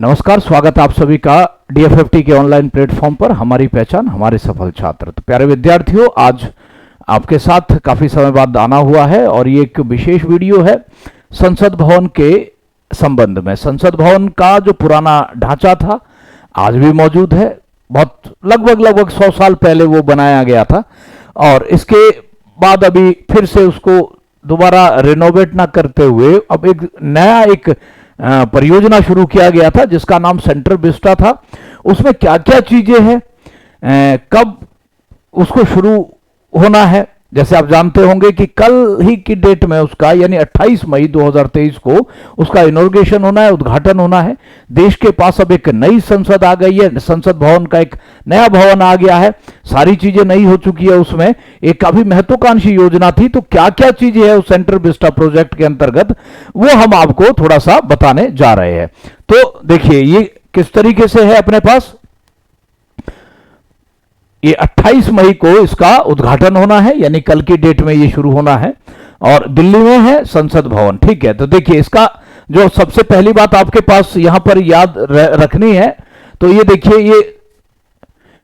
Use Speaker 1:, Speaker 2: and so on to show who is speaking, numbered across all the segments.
Speaker 1: नमस्कार, स्वागत है आप सभी का डीएफएफटी के ऑनलाइन प्लेटफॉर्म पर। हमारी पहचान हमारे सफल छात्र। तो प्यारे विद्यार्थियों, आज आपके साथ काफी समय बाद आना हुआ है और ये एक विशेष वीडियो है संसद भवन के संबंध में। संसद भवन का जो पुराना ढांचा था आज भी मौजूद है। बहुत लगभग 100 साल पहले वो बनाया गया था और इसके बाद अभी फिर से उसको दोबारा रिनोवेट ना करते हुए अब एक नया परियोजना शुरू किया गया था जिसका नाम सेंट्रल विस्टा था। उसमें क्या क्या चीजें हैं, कब उसको शुरू होना है, जैसे आप जानते होंगे कि कल ही की डेट में उसका यानी 28 मई 2023 को उसका इनॉग्रेशन होना है, उद्घाटन होना है। देश के पास अब एक नई संसद आ गई है, संसद भवन का एक नया भवन आ गया है, सारी चीजें नई हो चुकी है। उसमें एक काफी महत्वाकांक्षी योजना थी। तो क्या क्या चीजें हैं उस सेंट्रल विस्टा प्रोजेक्ट के अंतर्गत, वो हम आपको थोड़ा सा बताने जा रहे हैं। तो देखिए ये किस तरीके से है अपने पास। ये 28 मई को इसका उद्घाटन होना है, यानी कल की डेट में ये शुरू होना है और दिल्ली में है संसद भवन। ठीक है, तो देखिए इसका जो सबसे पहली बात आपके पास यहां पर याद रखनी है, तो ये देखिए ये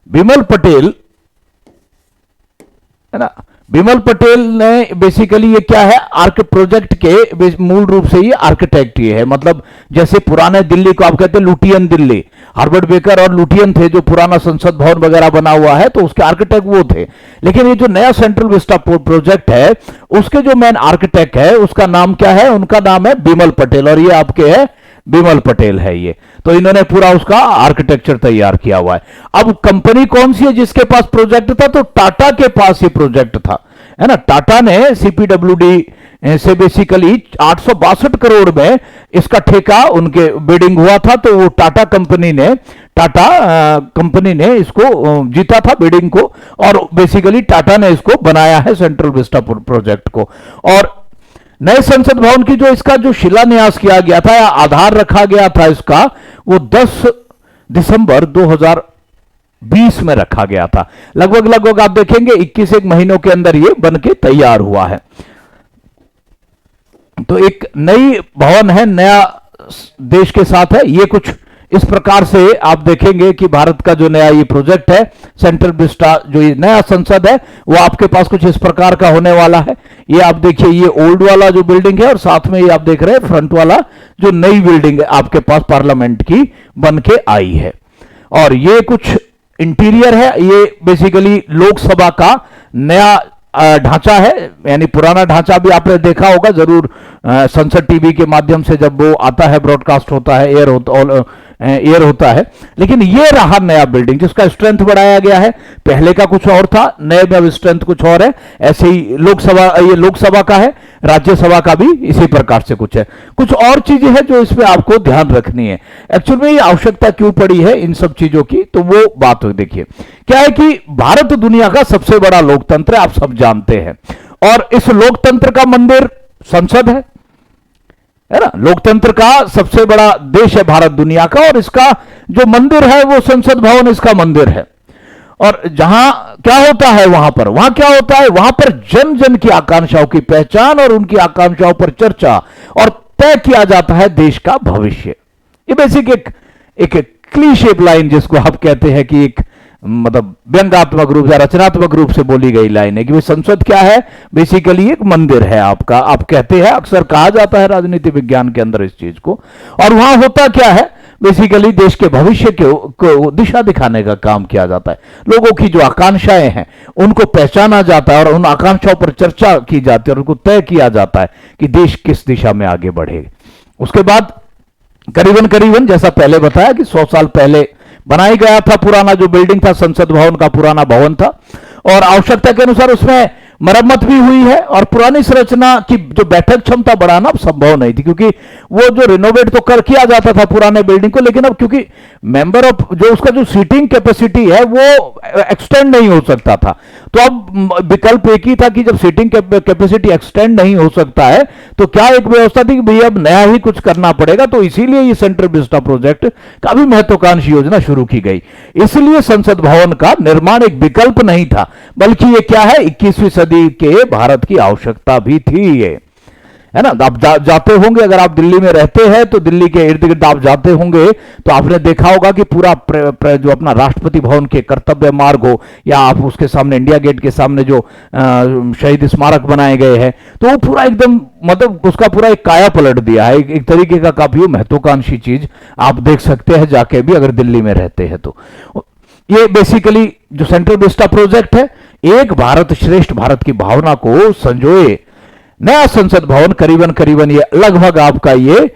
Speaker 1: बिमल पटेल है ना। बिमल पटेल ने बेसिकली ये क्या है, आर्क प्रोजेक्ट के मूल रूप से ये आर्किटेक्ट ये है। मतलब जैसे पुराने दिल्ली को आप कहते हैं लुटियन दिल्ली, हार्वर्ड बेकर और लुटियन थे जो पुराना संसद भवन वगैरह बना हुआ है, तो उसके आर्किटेक्ट वो थे। लेकिन ये जो नया सेंट्रल विस्टा प्रोजेक्ट है उसके जो मेन आर्किटेक्ट है उसका नाम क्या है, उनका नाम है बिमल पटेल और ये आपके है बिमल पटेल है ये। तो इन्होंने पूरा उसका आर्किटेक्चर तैयार किया हुआ है। अब कंपनी कौन सी है जिसके पास प्रोजेक्ट था, तो टाटा के पास ये प्रोजेक्ट था, है ना। टाटा ने सीपीडब्ल्यूडी से बेसिकली 862 करोड़ में इसका ठेका उनके बिडिंग हुआ था। तो वो टाटा कंपनी ने इसको जीता था बिडिंग को और बेसिकली टाटा ने इसको बनाया है सेंट्रल विस्टा प्रोजेक्ट को। और नए संसद भवन की इसका जो शिलान्यास किया गया था या आधार रखा गया था इसका, वो 10 दिसंबर 2020 में रखा गया था। लगभग आप देखेंगे 21 महीनों के अंदर ये बनके तैयार हुआ है। तो एक नई भवन है, नया देश के साथ है। ये कुछ इस प्रकार से आप देखेंगे कि भारत का जो नया ये प्रोजेक्ट है सेंट्रल विस्टा, जो ये नया संसद है वो आपके पास कुछ इस प्रकार का होने वाला है। ये आप देखिए ये ओल्ड वाला जो बिल्डिंग है और साथ में ये आप देख रहे हैं फ्रंट वाला जो नई बिल्डिंग आपके पास पार्लियामेंट की बन के आई है। और ये कुछ इंटीरियर है, ये बेसिकली लोकसभा का नया ढांचा है, यानी पुराना ढांचा भी आपने देखा होगा जरूर संसद टीवी के माध्यम से जब वो आता है, ब्रॉडकास्ट होता है, एयर होता है। लेकिन ये रहा नया बिल्डिंग जिसका स्ट्रेंथ बढ़ाया गया है। पहले का कुछ और था, नए में स्ट्रेंथ कुछ और है। ऐसे ही ये लोकसभा का है, राज्यसभा का भी इसी प्रकार से कुछ है। कुछ और चीजें हैं जो इसमें आपको ध्यान रखनी है। एक्चुअल में ये आवश्यकता क्यों पड़ी है इन सब चीजों की, तो वो बात देखिए क्या है कि भारत दुनिया का सबसे बड़ा लोकतंत्र है, आप सब जानते हैं। और इस लोकतंत्र का मंदिर संसद है ना। लोकतंत्र का सबसे बड़ा देश है भारत दुनिया का और इसका जो मंदिर है वो संसद भवन इसका मंदिर है। और जहां क्या होता है वहां क्या होता है, वहां पर जन जन की आकांक्षाओं की पहचान और उनकी आकांक्षाओं पर चर्चा और तय किया जाता है देश का भविष्य। ये बेसिक एक क्लीशे लाइन जिसको आप कहते हैं कि एक मतलब व्यंग्यात्मक रूप या रचनात्मक रूप से बोली गई लाइन है कि संसद क्या है, बेसिकली एक मंदिर है आपका। आप कहते हैं, अक्सर कहा जाता है राजनीति विज्ञान के अंदर इस चीज को। और वहां होता क्या है, बेसिकली देश के भविष्य को दिशा दिखाने का काम किया जाता है। लोगों की जो आकांक्षाएं हैं उनको पहचाना जाता है और उन आकांक्षाओं पर चर्चा की जाती है और उनको तय किया जाता है कि देश किस दिशा में आगे बढ़े। उसके बाद करीबन जैसा पहले बताया कि 100 साल पहले बनाया गया था पुराना जो बिल्डिंग था, संसद भवन का पुराना भवन था और आवश्यकता के अनुसार उसमें मरम्मत भी हुई है। और पुरानी संरचना की जो बैठक क्षमता बढ़ाना संभव नहीं थी क्योंकि वो जो रिनोवेट तो किया जाता था पुराने बिल्डिंग को, लेकिन अब क्योंकि मेंबर ऑफ जो उसका जो सीटिंग कैपेसिटी है वो एक्सटेंड नहीं हो सकता था। तो अब विकल्प एक ही था कि जब सीटिंग कैपेसिटी एक्सटेंड नहीं हो सकता है तो क्या एक व्यवस्था थी कि भैया अब नया ही कुछ करना पड़ेगा। तो इसीलिए ये सेंट्रल विस्टा प्रोजेक्ट काफी महत्वाकांक्षी योजना शुरू की गई। इसलिए संसद भवन का निर्माण एक विकल्प नहीं था, बल्कि ये क्या है 21वीं सदी के भारत की आवश्यकता भी थी। ये है ना। आप जाते होंगे, अगर आप दिल्ली में रहते हैं तो दिल्ली के इर्द गिर्द आप जाते होंगे तो आपने देखा होगा कि पूरा जो अपना राष्ट्रपति भवन के कर्तव्य मार्ग हो, या आप उसके सामने इंडिया गेट के सामने जो शहीद स्मारक बनाए गए हैं, तो वो पूरा एकदम मतलब उसका पूरा एक काया पलट दिया है। एक तरीके का काफी महत्वाकांक्षी चीज आप देख सकते हैं जाके भी, अगर दिल्ली में रहते हैं तो। ये बेसिकली जो सेंट्रल विस्टा प्रोजेक्ट है, एक भारत श्रेष्ठ भारत की भावना को संजोए नया संसद भवन, करीबन करीबन ये लगभग आपका ये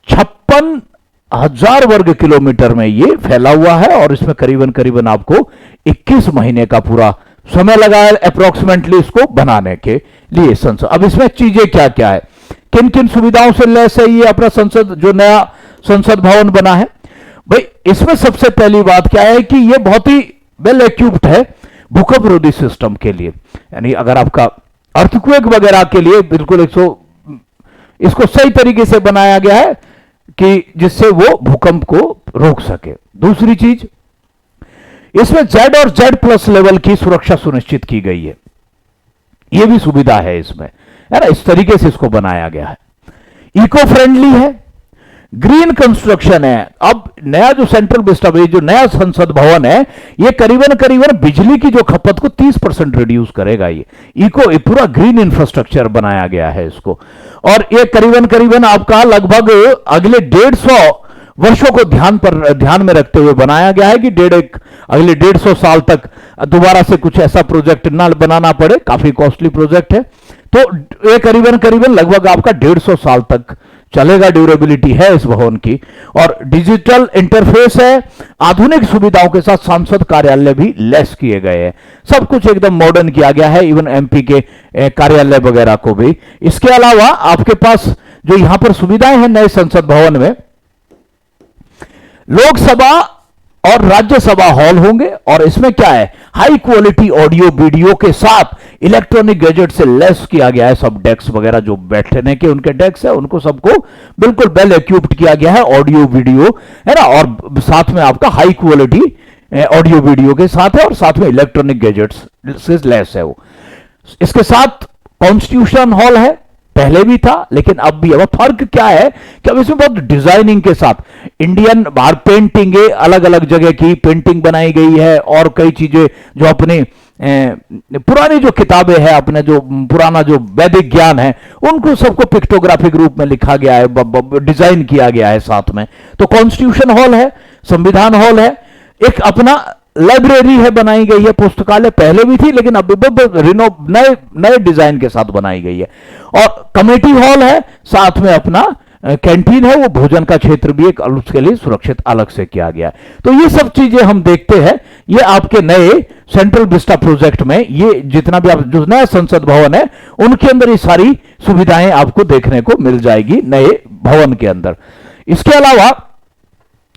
Speaker 1: 56,000 वर्ग किलोमीटर में ये फैला हुआ है, और इसमें करीबन करीबन आपको 21 महीने का पूरा समय लगा है अप्रोक्सीमेटली इसको बनाने के लिए संसद। अब इसमें चीजें क्या क्या है, किन किन सुविधाओं से लैस है ये अपना संसद, जो नया संसद भवन बना है। भाई इसमें सबसे पहली बात क्या है कि ये बहुत ही वेल इक्विप्ड है भूकंप रोधी सिस्टम के लिए, यानी अगर आपका अर्थक्वेक वगैरह के लिए बिल्कुल इसको सही तरीके से बनाया गया है कि जिससे वो भूकंप को रोक सके। दूसरी चीज, इसमें Z और Z+ लेवल की सुरक्षा सुनिश्चित की गई है, ये भी सुविधा है इसमें, है ना। इस तरीके से इसको बनाया गया है। इको फ्रेंडली है, ग्रीन कंस्ट्रक्शन है। अब नया जो सेंट्रल विस्टा, जो नया संसद भवन है, ये करीबन करीबन बिजली की जो खपत को 30% रिड्यूस करेगा। ये पूरा ग्रीन इंफ्रास्ट्रक्चर बनाया गया है इसको, और ये करीबन करीबन आपका लगभग अगले 150 वर्षों को ध्यान में रखते हुए बनाया गया है कि अगले 150 साल तक दोबारा से कुछ ऐसा प्रोजेक्ट ना बनाना पड़े। काफी कॉस्टली प्रोजेक्ट है, तो ये करीबन करीबन लगभग आपका 150 साल तक चलेगा, ड्यूरेबिलिटी है इस भवन की। और डिजिटल इंटरफेस है, आधुनिक सुविधाओं के साथ सांसद कार्यालय भी लैस किए गए हैं, सब कुछ एकदम मॉडर्न किया गया है, इवन MP के कार्यालय वगैरह को भी। इसके अलावा आपके पास जो यहां पर सुविधाएं हैं नए संसद भवन में, लोकसभा और राज्यसभा हॉल होंगे, और इसमें क्या है, हाई क्वालिटी ऑडियो वीडियो के साथ इलेक्ट्रॉनिक गैजेट से लेस किया गया है। सब डेस्क वगैरह जो बैठने के उनके डेस्क है, उनको सबको बिल्कुल वेल इक्विप्ड किया गया है, ऑडियो वीडियो है ना, और साथ में आपका हाई क्वालिटी ऑडियो वीडियो के साथ है, और साथ में इलेक्ट्रॉनिक गैजेट्स से लेस है वो। इसके साथ कॉन्स्टिट्यूशन हॉल है, पहले भी था लेकिन अब भी। अब फर्क क्या है कि अब इसमें बहुत डिजाइनिंग के साथ इंडियन बाहर पेंटिंग, अलग अलग जगह की पेंटिंग बनाई गई है, और कई चीजें जो अपने पुरानी जो किताबें हैं, अपने जो पुराना जो वैदिक ज्ञान है, उनको सबको पिक्टोग्राफिक रूप में लिखा गया है, डिजाइन किया गया है साथ में। तो कॉन्स्टिट्यूशन हॉल है, संविधान हॉल है, एक अपना लाइब्रेरी है बनाई गई है, पुस्तकालय पहले भी थी लेकिन अब नए डिजाइन के साथ बनाई गई है। और कमेटी हॉल है, साथ में अपना कैंटीन है, वो भोजन का क्षेत्र भी एक उसके लिए सुरक्षित अलग से किया गया है। तो ये सब चीजें हम देखते हैं, ये आपके नए सेंट्रल विस्टा प्रोजेक्ट में, ये जितना भी आप जो नया संसद भवन है उनके अंदर ये सारी सुविधाएं आपको देखने को मिल जाएगी नए भवन के अंदर। इसके अलावा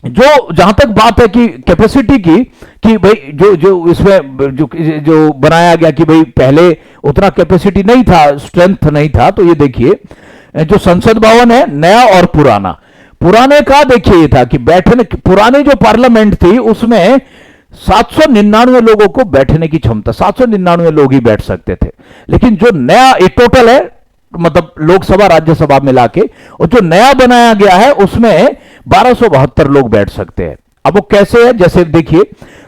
Speaker 1: जो जहां तक बात है कि कैपेसिटी की, कि भाई जो इसमें जो बनाया गया कि भाई पहले उतना कैपेसिटी नहीं था, स्ट्रेंथ नहीं था, तो ये देखिए जो संसद भवन है नया और पुराने का देखिए ये था कि बैठने, पुराने जो पार्लियामेंट थी उसमें 799 लोगों को बैठने की क्षमता, 799 लोग ही बैठ सकते थे। लेकिन जो नया ये टोटल है, मतलब लोकसभा राज्यसभा मिला के, और जो नया बनाया गया है उसमें 1272 लोग बैठ सकते हैं। अब वो कैसे है, जैसे देखिए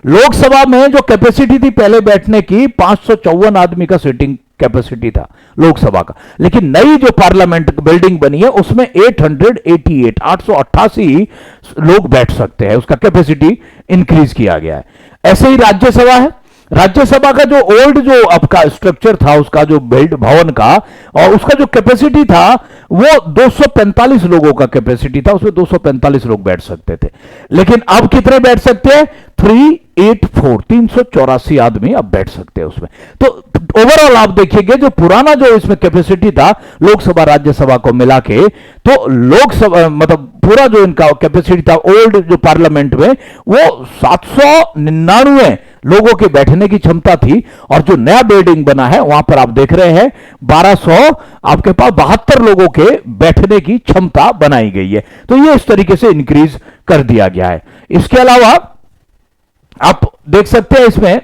Speaker 1: लोकसभा में जो कैपेसिटी थी पहले बैठने की 554 आदमी का सीटिंग कैपेसिटी था लोकसभा का, लेकिन नई जो पार्लियामेंट बिल्डिंग बनी है उसमें 888 लोग बैठ सकते हैं, उसका कैपेसिटी इंक्रीज किया गया है। ऐसे ही राज्यसभा है, राज्यसभा का जो ओल्ड जो आपका स्ट्रक्चर था उसका जो भवन का, और उसका जो कैपेसिटी था वो 245 लोगों का कैपेसिटी था, उसमें 245 लोग बैठ सकते थे। लेकिन अब कितने बैठ सकते हैं, 384 आदमी अब बैठ सकते हैं उसमें। तो ओवरऑल आप देखिएगा जो पुराना जो इसमें कैपेसिटी था लोकसभा राज्यसभा को मिला के, तो लोकसभा मतलब पूरा जो इनका कैपेसिटी था ओल्ड जो पार्लियामेंट में वो 799 लोगों के बैठने की क्षमता थी, और जो नया बिल्डिंग बना है वहां पर आप देख रहे हैं 1200 आपके पास 72 लोगों के बैठने की क्षमता बनाई गई है। तो ये इस तरीके से इंक्रीज कर दिया गया है। इसके अलावा आप देख सकते हैं इसमें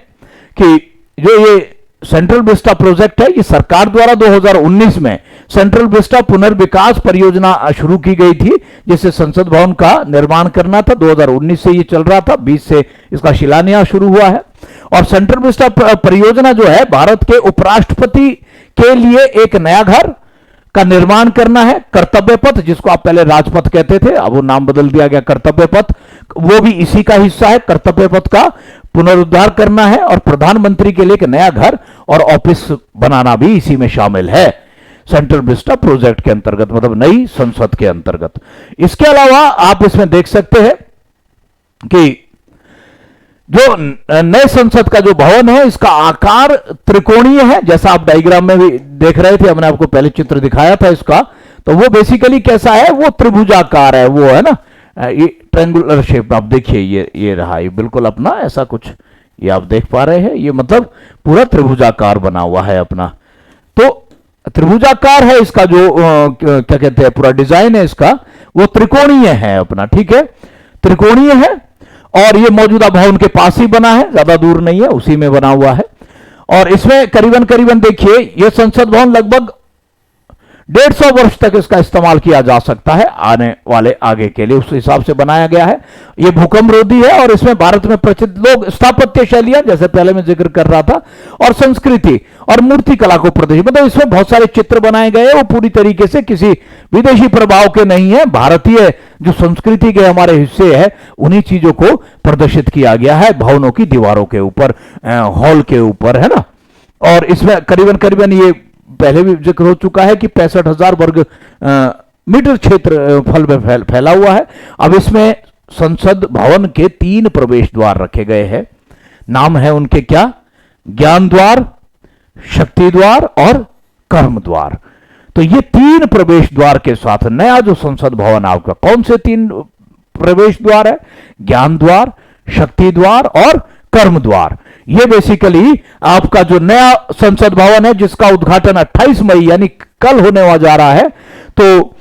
Speaker 1: कि जो ये सेंट्रल विस्टा प्रोजेक्ट है, ये सरकार द्वारा 2019 में सेंट्रल विस्टा पुनर्विकास परियोजना शुरू की गई थी, जिससे संसद भवन का निर्माण करना था। 2019 से ये चल रहा था, 20 से इसका शिलान्यास शुरू हुआ है। और सेंट्रल विस्टा परियोजना जो है भारत के उपराष्ट्रपति के लिए एक नया घर का निर्माण करना है। कर्तव्य पथ, जिसको आप पहले राजपथ कहते थे, अब वो नाम बदल दिया गया कर्तव्य पथ, वो भी इसी का हिस्सा है। कर्तव्य पथ का पुनरुद्धार करना है और प्रधानमंत्री के लिए एक नया घर और ऑफिस बनाना भी इसी में शामिल है, सेंट्रल विस्टा प्रोजेक्ट के अंतर्गत, मतलब नई संसद के अंतर्गत। इसके अलावा आप इसमें देख सकते हैं कि जो नए संसद का जो भवन है, इसका आकार त्रिकोणीय है, जैसा आप डायग्राम में भी देख रहे थे, हमने आपको पहले चित्र दिखाया था इसका। तो वो बेसिकली कैसा है, वो त्रिभुजाकार है, वो है ना, ये ट्रायंगुलर शेप। आप देखिए ये रहा, ये बिल्कुल अपना ऐसा कुछ, ये आप देख पा रहे हैं, ये मतलब पूरा त्रिभुजाकार बना हुआ है अपना। तो त्रिभुजाकार है इसका जो क्या कहते हैं पूरा डिजाइन है इसका, वो त्रिकोणीय है अपना, ठीक है, त्रिकोणीय है। और ये मौजूदा भवन के पास ही बना है, ज्यादा दूर नहीं है, उसी में बना हुआ है। और इसमें करीबन देखिए, यह संसद भवन लगभग 150 वर्ष तक इसका इस्तेमाल किया जा सकता है, आने वाले आगे के लिए, उस हिसाब से बनाया गया है। यह भूकंप रोधी है और इसमें भारत में प्रचलित लोग स्थापत्य शैलियां, जैसे पहले मैं जिक्र कर रहा था, और संस्कृति और मूर्ति कला को प्रदर्शित, मतलब इसमें बहुत सारे चित्र बनाए गए हैं, वो पूरी तरीके से किसी विदेशी प्रभाव के नहीं है, भारतीय जो संस्कृति के हमारे हिस्से है, उन्हीं चीजों को प्रदर्शित किया गया है भवनों की दीवारों के ऊपर, हॉल के ऊपर, है ना। और इसमें करीबन ये पहले भी जिक्र हो चुका है कि 65,000 वर्ग मीटर क्षेत्र फल में फैला हुआ है। अब इसमें संसद भवन के 3 प्रवेश द्वार रखे गए हैं। नाम है उनके क्या, ज्ञान द्वार, शक्ति द्वार और कर्म द्वार। तो ये 3 प्रवेश द्वार के साथ नया जो संसद भवन आपका, कौन से 3 प्रवेश द्वार है, ज्ञान द्वार, शक्ति द्वार और कर्म द्वार। ये बेसिकली आपका जो नया संसद भवन है, जिसका उद्घाटन 28 मई यानी कल होने जा रहा है। तो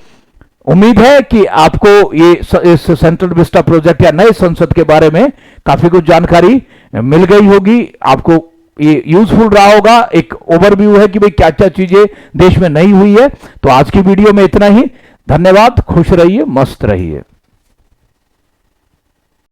Speaker 1: उम्मीद है कि आपको ये इस सेंट्रल विस्टा प्रोजेक्ट या नए संसद के बारे में काफी कुछ जानकारी मिल गई होगी, आपको ये यूजफुल रहा होगा। एक ओवरव्यू है कि भाई क्या क्या चीजें देश में नई हुई है। तो आज की वीडियो में इतना ही। धन्यवाद, खुश रहिए, मस्त रहिए।